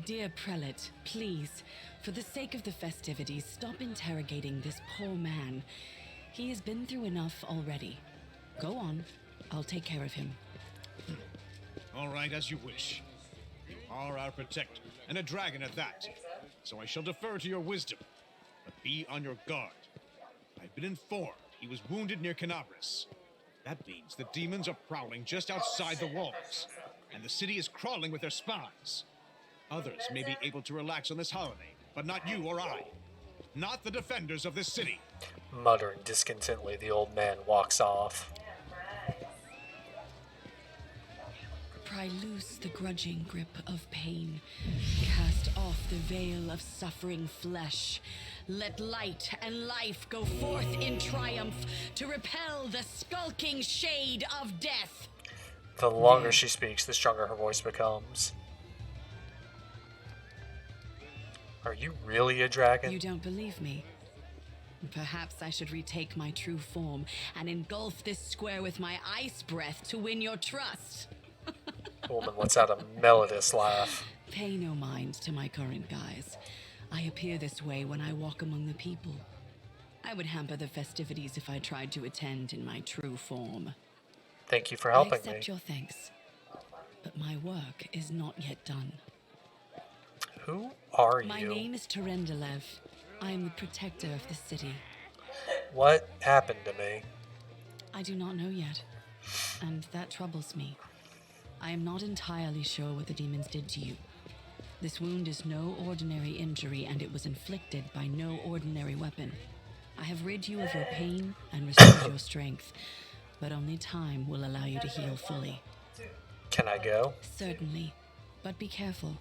Dear Prelate, please, for the sake of the festivities, stop interrogating this poor man. He has been through enough already. Go on. I'll take care of him. All right, as you wish. You are our protector, and a dragon at that. So I shall defer to your wisdom. But be on your guard. I've been informed he was wounded near Canabris. That means the demons are prowling just outside the walls, and the city is crawling with their spies. Others may be able to relax on this holiday, but not you or I. Not the defenders of this city. Muttering discontentedly, the old man walks off. Pry loose the grudging grip of pain. Cast off the veil of suffering flesh. Let light and life go forth in triumph to repel the skulking shade of death. The longer she speaks, the stronger her voice becomes. Are you really a dragon? You don't believe me? Perhaps I should retake my true form and engulf this square with my ice breath to win your trust. The woman lets out a melodious laugh. Pay no mind to my current guise. I appear this way when I walk among the people. I would hamper the festivities if I tried to attend in my true form. Thank you for helping I accept me. your thanks, but my work is not yet done. Who are you? My name is Terendelev. I am the protector of the city. What happened to me? I do not know yet, and that troubles me. I am not entirely sure what the demons did to you. This wound is no ordinary injury, and it was inflicted by no ordinary weapon. I have rid you of your pain and restored your strength, but only time will allow you to heal fully. Can I go? Certainly, but be careful.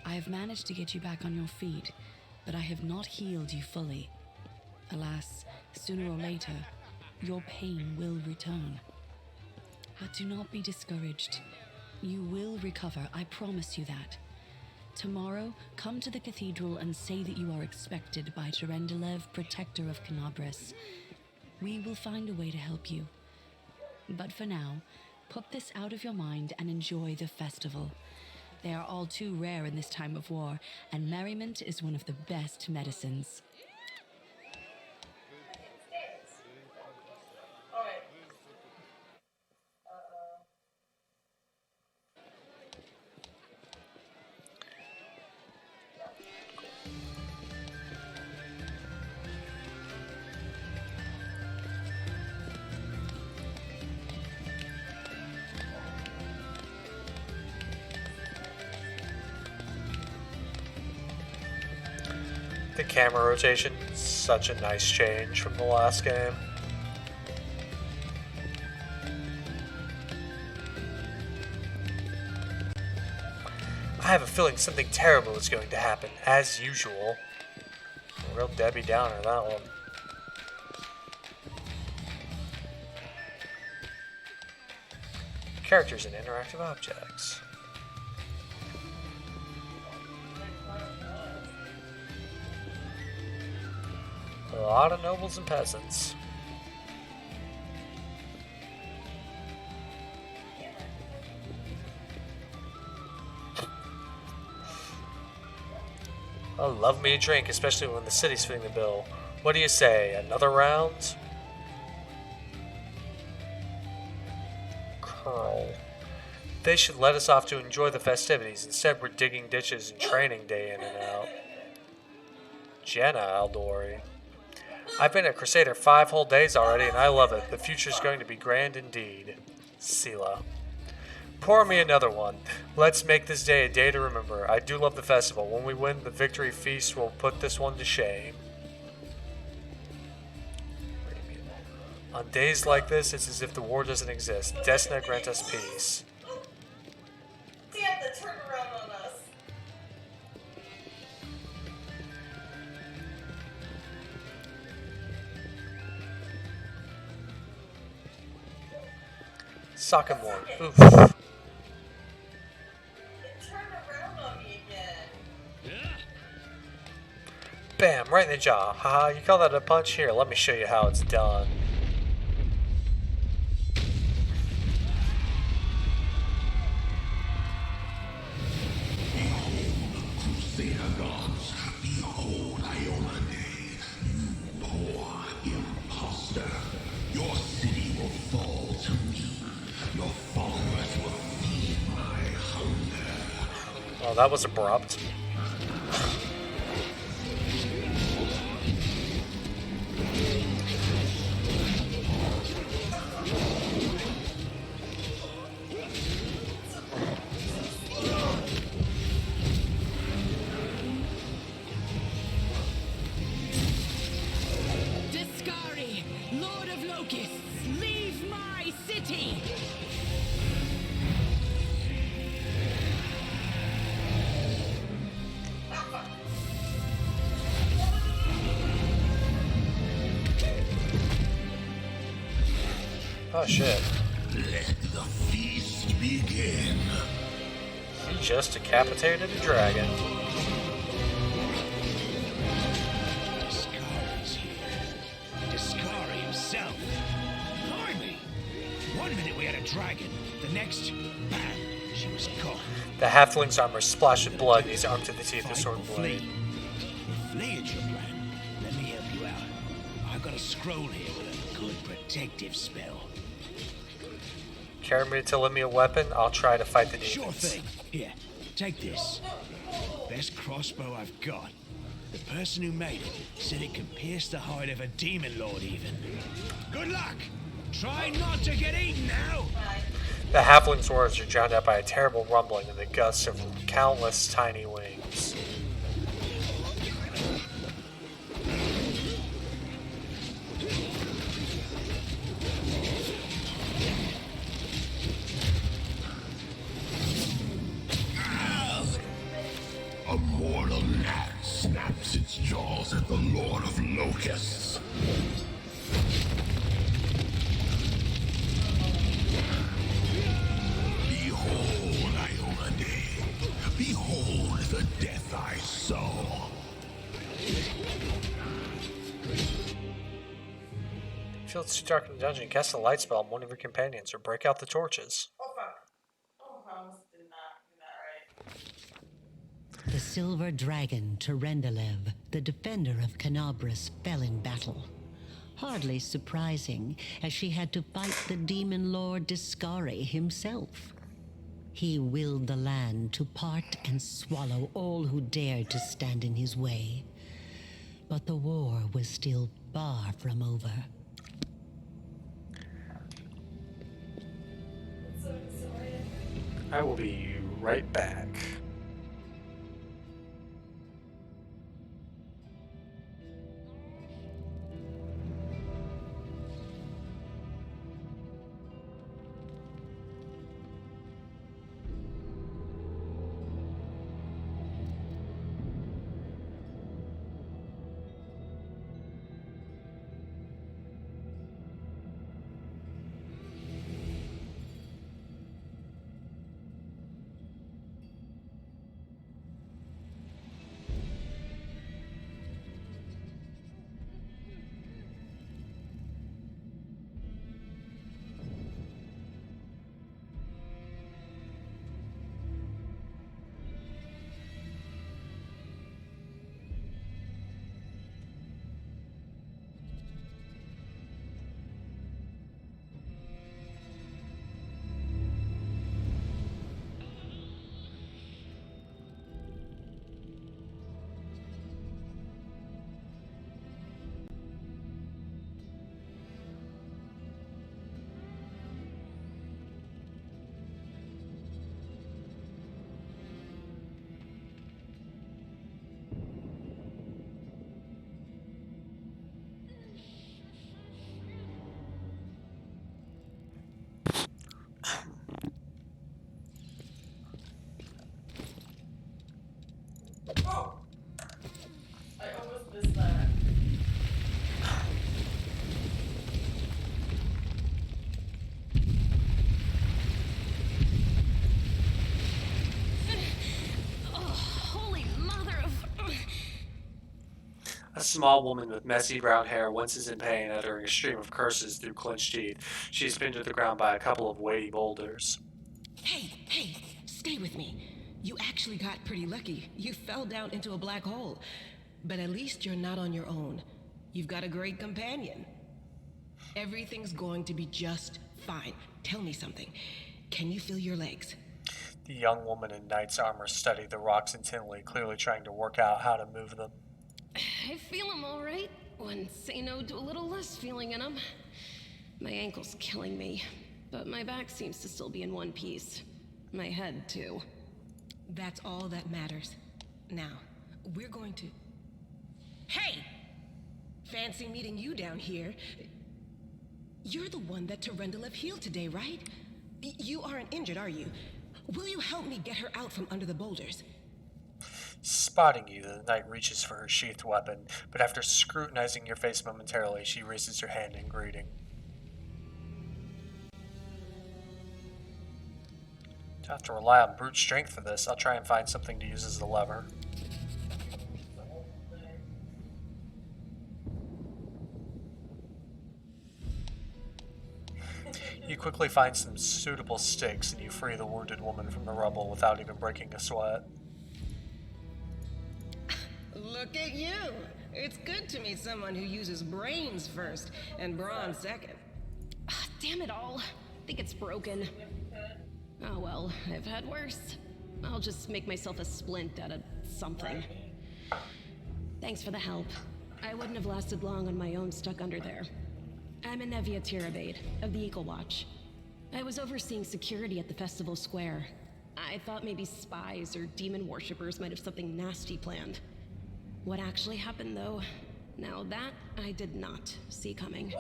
I have managed to get you back on your feet, but I have not healed you fully. Alas, sooner or later, your pain will return. But do not be discouraged. You will recover, I promise you that. Tomorrow, come to the cathedral and say that you are expected by Terendelev, protector of Canabris. We will find a way to help you. But for now, put this out of your mind and enjoy the festival. They are all too rare in this time of war, and merriment is one of the best medicines. The camera rotation, such a nice change from the last game. I have a feeling something terrible is going to happen, as usual. A real Debbie Downer, that one. Characters and interactive objects. A lot of nobles and peasants. I love me a drink, especially when the city's fitting the bill. What do you say, another round? Curl. They should let us off to enjoy the festivities. Instead, we're digging ditches and training day in and out. Jenna Aldori. I've been a Crusader 5 whole days already, and I love it. The future's going to be grand indeed. Sela. Pour me another one. Let's make this day a day to remember. I do love the festival. When we win the victory feast, we'll put this one to shame. On days like this, it's as if the war doesn't exist. Desna grant us peace. They have to turn around on us. Sakamore. Oof. It turned around on me again. Bam, right in the jaw. Haha, you call that a punch? Here, let me show you how it's done. gods, behold Iomade, you poor imposter. Your city will fall to me. Your followers will feed my hunger. Well, that was abrupt. Discari, Lord of Locusts, leave my city! Oh shit. Let the feast begin. He just decapitated a dragon. Discari's here. Discari himself. Blimey! One minute we had a dragon, the next, bam, she was gone. The halfling's armor splashed with blood and he's armed to the teeth with sword and Fight or blade. flee. Flee is your plan. Let me help you out. I've got a scroll here with a good protective spell. Carry me to lend me a weapon, I'll try to fight the demons. Sure thing. Here, take this. Best crossbow I've got. The person who made it said it can pierce the hide of a demon lord even. Good luck! Try not to get eaten now! The halfling's words are drowned out by a terrible rumbling and the gusts of countless tiny wings. A mortal gnat snaps its jaws at the Lord of Locusts. Behold, Iomade. Behold the death I sow. If it's too dark in the dungeon, cast a light spell on one of your companions or break out the torches. Oh fuck. Oh, I almost did not do that right. The silver dragon Terendelev, the defender of Canabras, fell in battle. Hardly surprising, as she had to fight the demon lord Discari himself. He willed the land to part and swallow all who dared to stand in his way. But the war was still far from over. So excited. I will be right back. Oh! I almost missed that. Oh, holy mother of... A small woman with messy brown hair winces in pain, uttering a stream of curses through clenched teeth. She is pinned to the ground by a couple of weighty boulders. Hey, stay with me. You actually got pretty lucky. You fell down into a black hole. But at least you're not on your own. You've got a great companion. Everything's going to be just fine. Tell me something. Can you feel your legs? The young woman in knight's armor studied the rocks intently, clearly trying to work out how to move them. I feel them all right. When say no to a little less feeling in them. My ankle's killing me, but my back seems to still be in one piece. My head, too. That's all that matters. Now, we're going to... Hey! Fancy meeting you down here. You're the one that Terendelev healed today, right? You aren't injured, are you? Will you help me get her out from under the boulders? Spotting you, the knight reaches for her sheathed weapon, but after scrutinizing your face momentarily, she raises her hand in greeting. Don't have to rely on brute strength for this. I'll try and find something to use as a lever. You quickly find some suitable sticks and you free the wounded woman from the rubble without even breaking a sweat. Look at you! It's good to meet someone who uses brains first and brawn second. Damn it all. I think it's broken. Oh well, I've had worse. I'll just make myself a splint out of something. Thanks for the help. I wouldn't have lasted long on my own stuck under there. I'm Anevia Tirabade, of the Eagle Watch. I was overseeing security at the festival square. I thought maybe spies or demon worshippers might have something nasty planned. What actually happened, though, now that I did not see coming.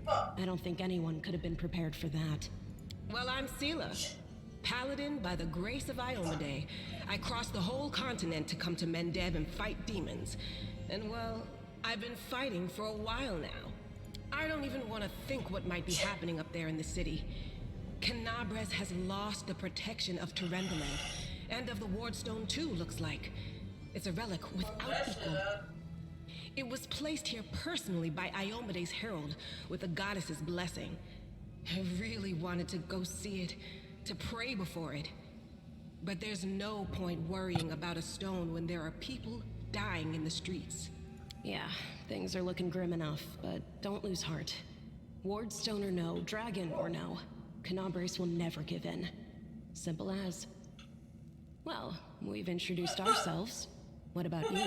I don't think anyone could have been prepared for that. Well, I'm Sela, paladin by the grace of Iomade. I crossed the whole continent to come to Mendev and fight demons. And well, I've been fighting for a while now. I don't even want to think what might be happening up there in the city. Canabres has lost the protection of Terendelev, and of the Wardstone too, looks like. It's a relic without equal. It was placed here personally by Iomade's herald, with the goddess's blessing. I really wanted to go see it, to pray before it. But there's no point worrying about a stone when there are people dying in the streets. Yeah, things are looking grim enough, but don't lose heart. Wardstone or no, dragon or no, Canabres will never give in. Simple as. Well, we've introduced ourselves. What about you?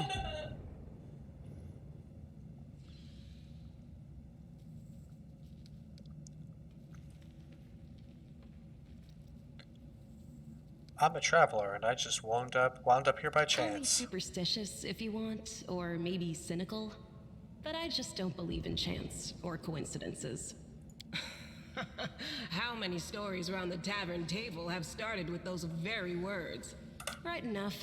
I'm a traveler, and I just wound up here by Call me chance. superstitious if you want, or maybe cynical. But I just don't believe in chance or coincidences. How many stories around the tavern table have started with those very words? Right enough.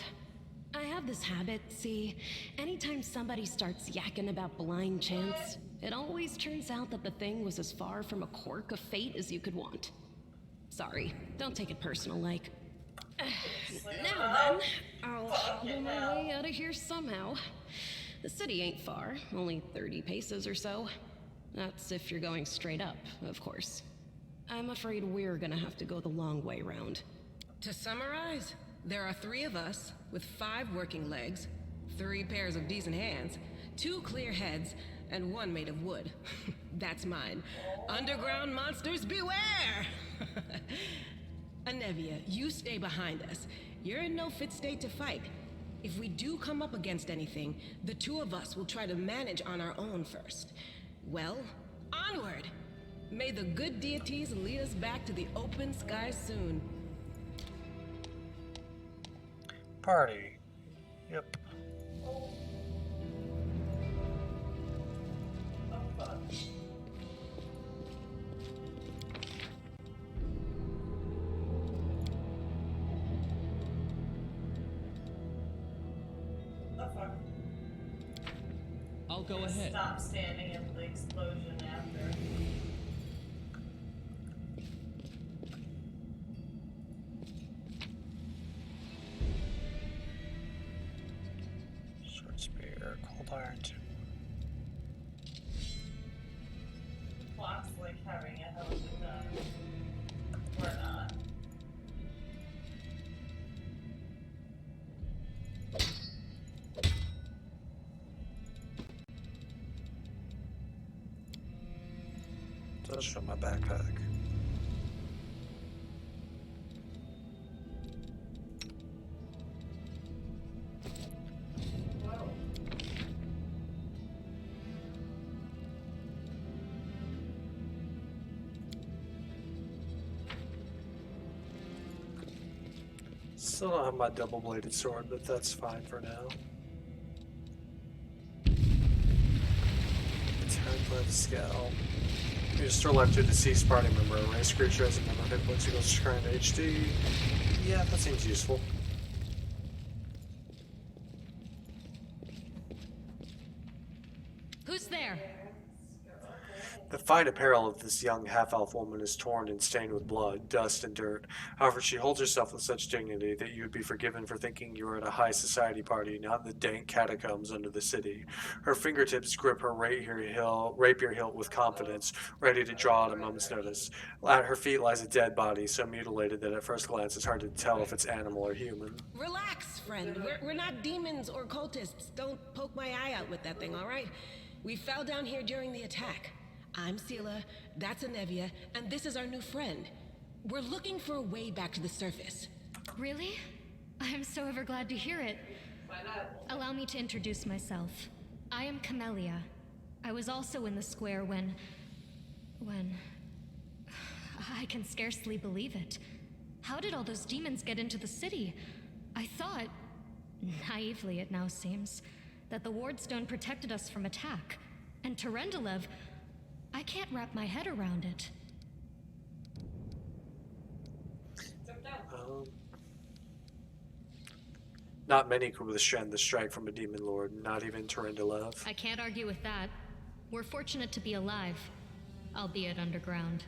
I have this habit, see, anytime somebody starts yakking about blind chance, it always turns out that the thing was as far from a quirk of fate as you could want. Sorry, don't take it personal, like. Now then, I'll hobble my way out of here somehow. The city ain't far, only 30 paces or so. That's if you're going straight up, of course. I'm afraid we're gonna have to go the long way round. To summarize, there are 3 of us, with 5 working legs, 3 pairs of decent hands, 2 clear heads, and 1 made of wood. That's mine. Underground monsters beware! Anevia, you stay behind us. You're in no fit state to fight. If we do come up against anything, the 2 of us will try to manage on our own first. Well, onward! May the good deities lead us back to the open sky soon. Party. Yep. I'll go ahead. Stop standing at the explosion after. Sword spear, cold iron too. Clock's like having a hell of a gun. Or not. Touched on my backpack. Still don't have my double-bladed sword, but that's fine for now. Attacked by the scowl. You restore life to a deceased party member. A race creature has a number of hit points equals to current HD. Yeah, that seems useful. Who's there? The fine apparel of this young half-elf woman is torn and stained with blood, dust, and dirt. However, she holds herself with such dignity that you would be forgiven for thinking you were at a high society party, not in the dank catacombs under the city. Her fingertips grip her rapier hilt with confidence, ready to draw at a moment's notice. At her feet lies a dead body, so mutilated that at first glance it's hard to tell if it's animal or human. Relax, friend. We're not demons or cultists. Don't poke my eye out with that thing, all right? We fell down here during the attack. I'm Sela, that's Anevia, and this is our new friend. We're looking for a way back to the surface. Really? I'm so ever glad to hear it. Allow me to introduce myself. I am Camellia. I was also in the square when... I can scarcely believe it. How did all those demons get into the city? I thought, naively it now seems, that the Wardstone protected us from attack. And Terendelev... I can't wrap my head around it. Not many could withstand the strike from a demon lord, not even Terendelev. I can't argue with that. We're fortunate to be alive, albeit underground.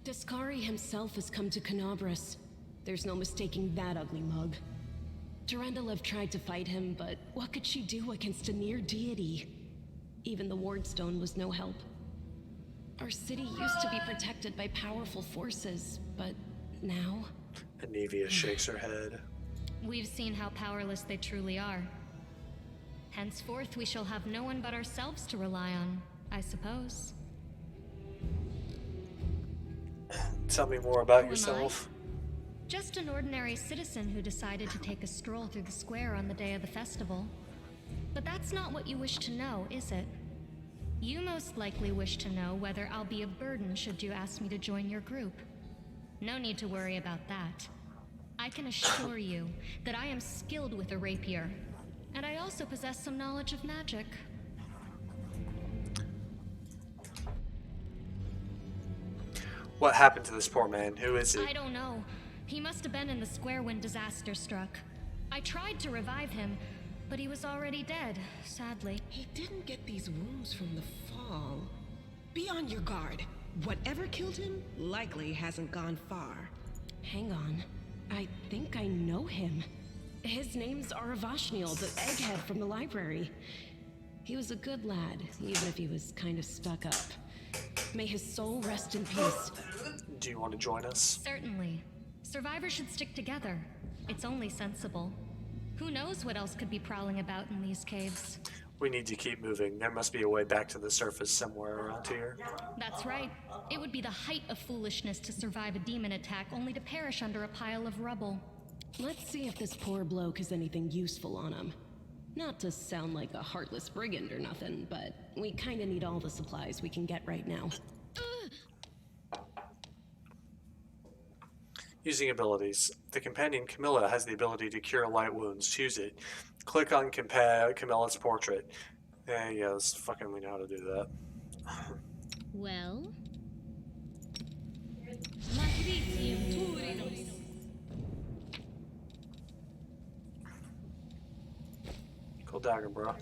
Daskari himself has come to Canabras. There's no mistaking that ugly mug. Terendelev tried to fight him, but what could she do against a near deity? Even the Wardstone was no help. Our city used to be protected by powerful forces, but now... Anevia shakes her head. We've seen how powerless they truly are. Henceforth, we shall have no one but ourselves to rely on, I suppose. Tell me more about Who yourself. am I? Just an ordinary citizen who decided to take a stroll through the square on the day of the festival. But that's not what you wish to know, is it? You most likely wish to know whether I'll be a burden should you ask me to join your group. No need to worry about that. I can assure you that I am skilled with a rapier, and I also possess some knowledge of magic. What happened to this poor man? Who is he? I don't know. He must have been in the square when disaster struck. I tried to revive him, but he was already dead, sadly. He didn't get these wounds from the fall. Be on your guard. Whatever killed him likely hasn't gone far. Hang on. I think I know him. His name's Aravashniel, the egghead from the library. He was a good lad, even if he was kind of stuck up. May his soul rest in peace. Do you want to join us? Certainly. Survivors should stick together. It's only sensible. Who knows what else could be prowling about in these caves? We need to keep moving. There must be a way back to the surface somewhere around here. That's right. It would be the height of foolishness to survive a demon attack only to perish under a pile of rubble. Let's see if this poor bloke has anything useful on him. Not to sound like a heartless brigand or nothing, but we kinda need all the supplies we can get right now. Using abilities. The companion Camilla has the ability to cure light wounds. Choose it. Click on Camilla's portrait. Yes, fucking we know how to do that. Well? Cool dagger, bro.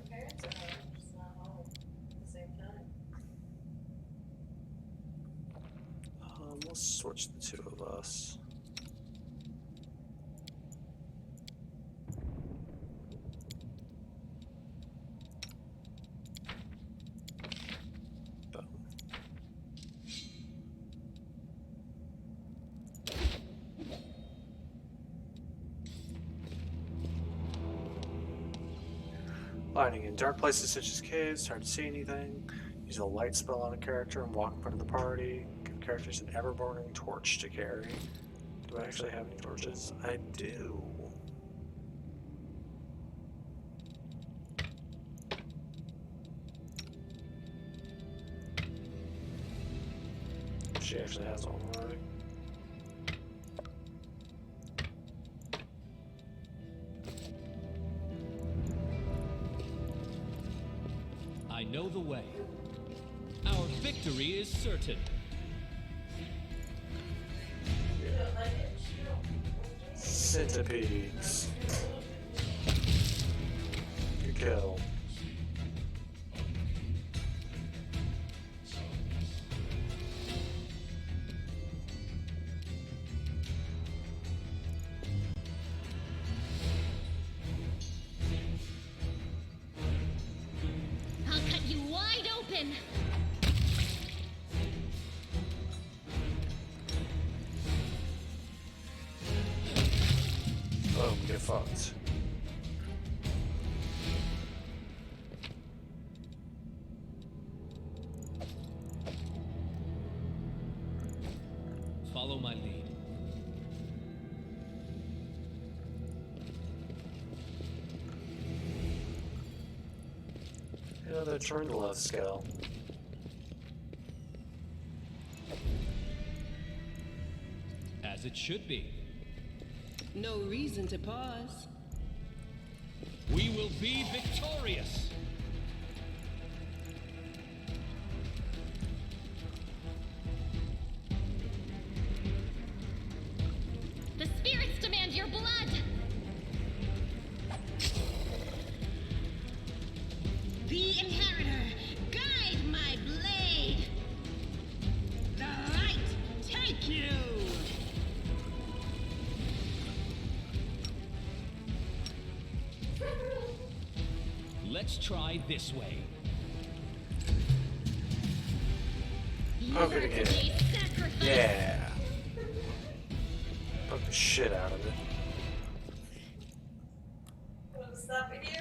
We'll switch the two of us. Lighting in dark places such as caves, hard to see anything. Use a light spell on a character and walk in front of the party. characters an ever-burning torch to carry. Do I actually have any torches? I do. She actually has one already. I know the way. Our victory is certain. Centipedes. Good kill. I'll cut you wide open. Oh, get fucked. Follow my lead. Another turn to left scale. As it should be. No reason to pause. We will be victorious. The spirits demand your blood. The Inheritor, guide my blade. The light, take you. Let's try this way. Poke it again. Yeah. Poke the shit out of it. What's that video?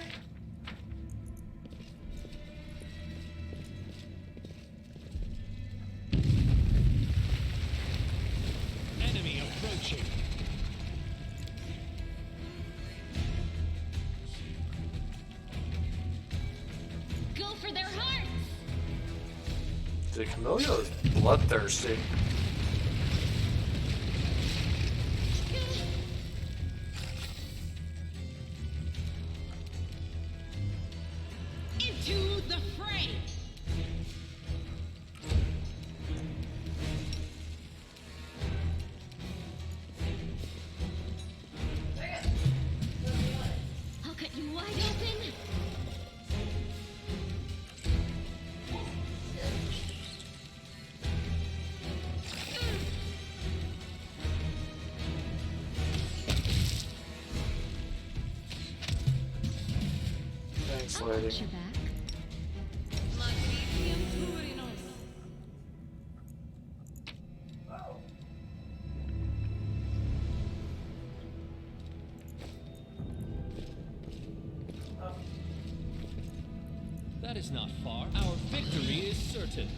Enemy approaching. Go for their hearts. The Camellia is bloodthirsty. Into the fray. I'll cut you wide open. Thanks, I'll lady. watch your back. That is not far. Our victory is certain.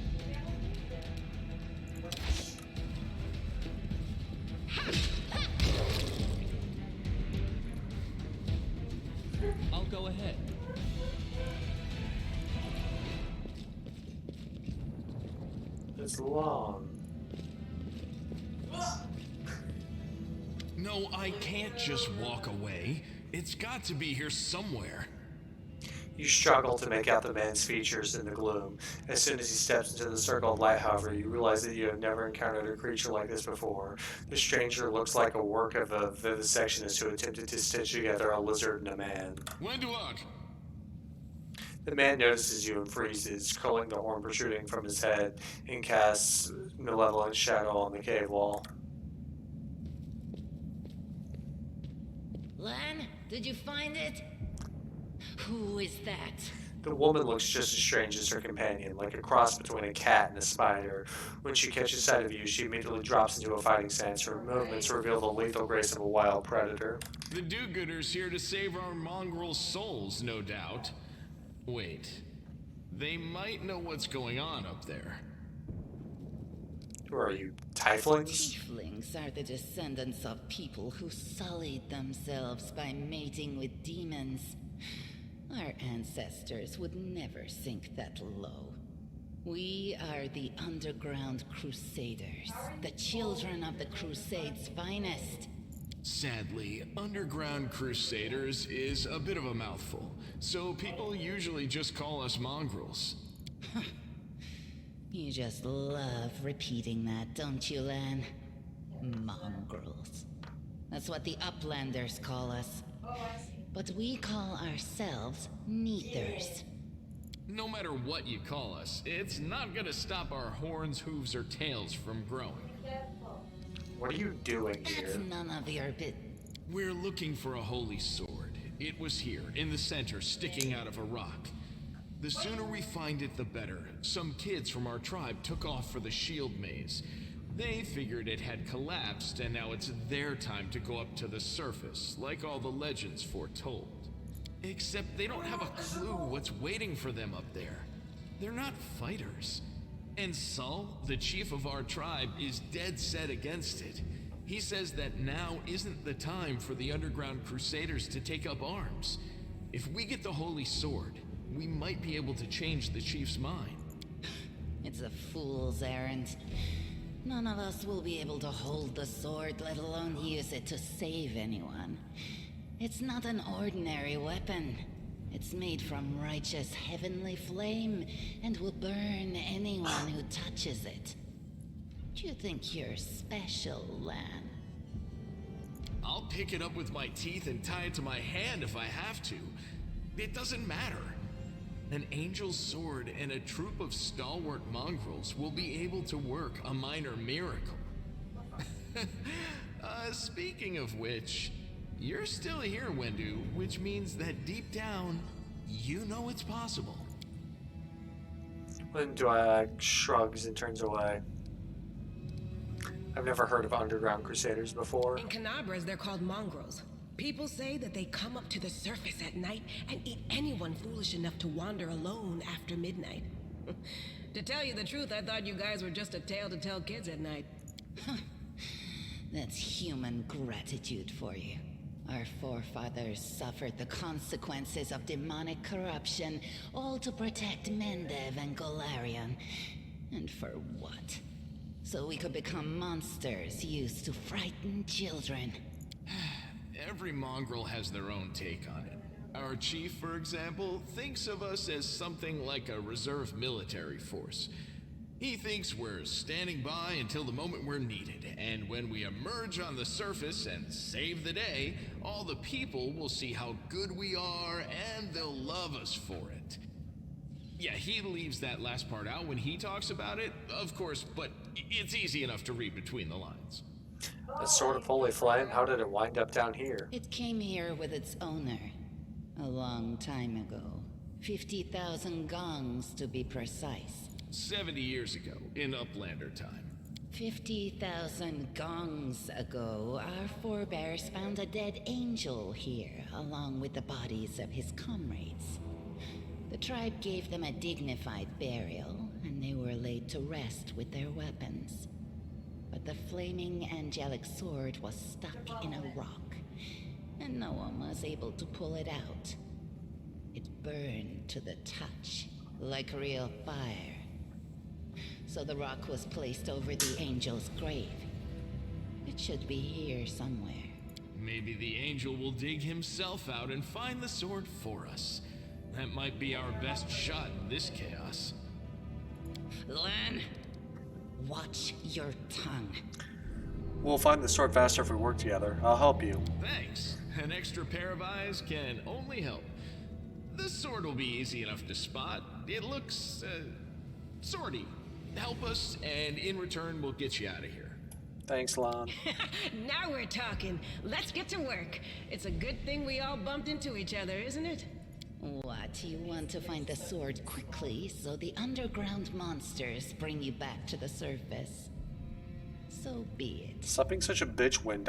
I'll go ahead. It's long. No, I can't just walk away. It's got to be here somewhere. You struggle to make out the man's features in the gloom. As soon as he steps into the circle of light, however, you realize that you have never encountered a creature like this before. The stranger looks like a work of a vivisectionist who attempted to stitch together a lizard and a man. When to look? The man notices you and freezes, curling the horn protruding from his head, and casts malevolent shadow on the cave wall. Lan, did you find it? Who is that? The woman looks just as strange as her companion, like a cross between a cat and a spider. When she catches sight of you, she immediately drops into a fighting stance. Her movements reveal the lethal grace of a wild predator. The do-gooders here to save our mongrel souls, no doubt. Wait, they might know what's going on up there. Who are you, tieflings? Tieflings are the descendants of people who sullied themselves by mating with demons. Our ancestors would never sink that low. We are the Underground Crusaders, the children of the Crusades' finest. Sadly, Underground Crusaders is a bit of a mouthful, so people usually just call us mongrels. You just love repeating that, don't you, Lan? Mongrels. That's what the Uplanders call us. But we call ourselves Neathers. No matter what you call us, it's not gonna stop our horns, hooves, or tails from growing. What are you doing here? That's none of your bit. We're looking for a holy sword. It was here, in the center, sticking out of a rock. The sooner we find it, the better. Some kids from our tribe took off for the shield maze. They figured it had collapsed, and now it's their time to go up to the surface, like all the legends foretold. Except they don't have a clue what's waiting for them up there. They're not fighters. And Saul, the chief of our tribe, is dead set against it. He says that now isn't the time for the Underground Crusaders to take up arms. If we get the holy sword, we might be able to change the chief's mind. It's a fool's errand. None of us will be able to hold the sword, let alone use it to save anyone. It's not an ordinary weapon. It's made from righteous heavenly flame and will burn anyone who touches it. Do you think you're special, Lan? I'll pick it up with my teeth and tie it to my hand if I have to. It doesn't matter. An angel's sword and a troop of stalwart mongrels will be able to work a minor miracle. Speaking of which, you're still here, Wendu, which means that deep down, you know it's possible. When Dweck shrugs and turns away. I've never heard of Underground Crusaders before. In Canabras, they're called mongrels. People say that they come up to the surface at night and eat anyone foolish enough to wander alone after midnight. To tell you the truth, I thought you guys were just a tale to tell kids at night. That's human gratitude for you. Our forefathers suffered the consequences of demonic corruption, all to protect Mendev and Golarion. And for what? So we could become monsters used to frighten children. Every mongrel has their own take on it. Our chief, for example, thinks of us as something like a reserve military force. He thinks we're standing by until the moment we're needed, and when we emerge on the surface and save the day, all the people will see how good we are and they'll love us for it. Yeah, he leaves that last part out when he talks about it, of course, but it's easy enough to read between the lines. The Sword of Holy Flame, how did it wind up down here? It came here with its owner a long time ago. 50,000 gongs to be precise. 70 years ago, in Uplander time. 50,000 gongs ago, our forebears found a dead angel here, along with the bodies of his comrades. The tribe gave them a dignified burial, and they were laid to rest with their weapons. But the flaming angelic sword was stuck in a rock, and no one was able to pull it out. It burned to the touch, like real fire. So the rock was placed over the angel's grave. It should be here somewhere. Maybe the angel will dig himself out and find the sword for us. That might be our best shot in this chaos. Lan, watch your tongue. We'll find the sword faster if we work together. I'll help you. Thanks. An extra pair of eyes can only help. The sword will be easy enough to spot. It looks, swordy. Help us, and in return, we'll get you out of here. Thanks, Lan. Now we're talking. Let's get to work. It's a good thing we all bumped into each other, isn't it? What, you want to find the sword quickly so the underground monsters bring you back to the surface? So be it. Stop being such a bitch, Wendy.